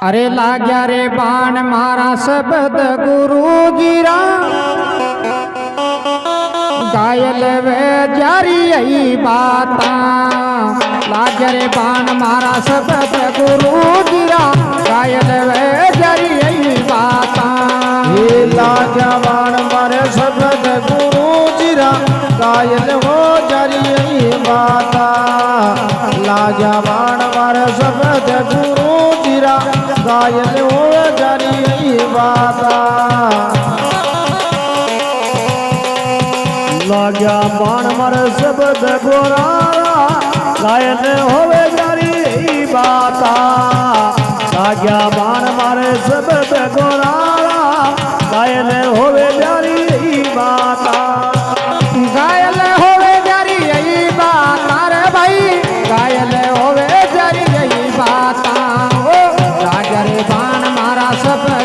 अरे लाग्या रे बाण मारा शब्द गुरु गिरा गायल वे जारी यही बाता लाग्या रे बाण मारा शब्द गुरु गिरा गायल वे जारी यही बाता हे लाग्या बाण मारे शब्द गुरु गिरा गायल वो जारी यही बाता लाग्या बाण मारे शब्द गुरु गिरा गायल वो जारी यही बाता लाग्या बाण मारे शब्द गोरा गायल होवे जारी यही बाता लाग्या बाण मारे शब्द गोरा गायल होवे जारी यही बाता गायल होवे जारी यही बाता रे भाई गायल होवे जारी यही बाता ओ लाग्या रे बाण मारा शब्द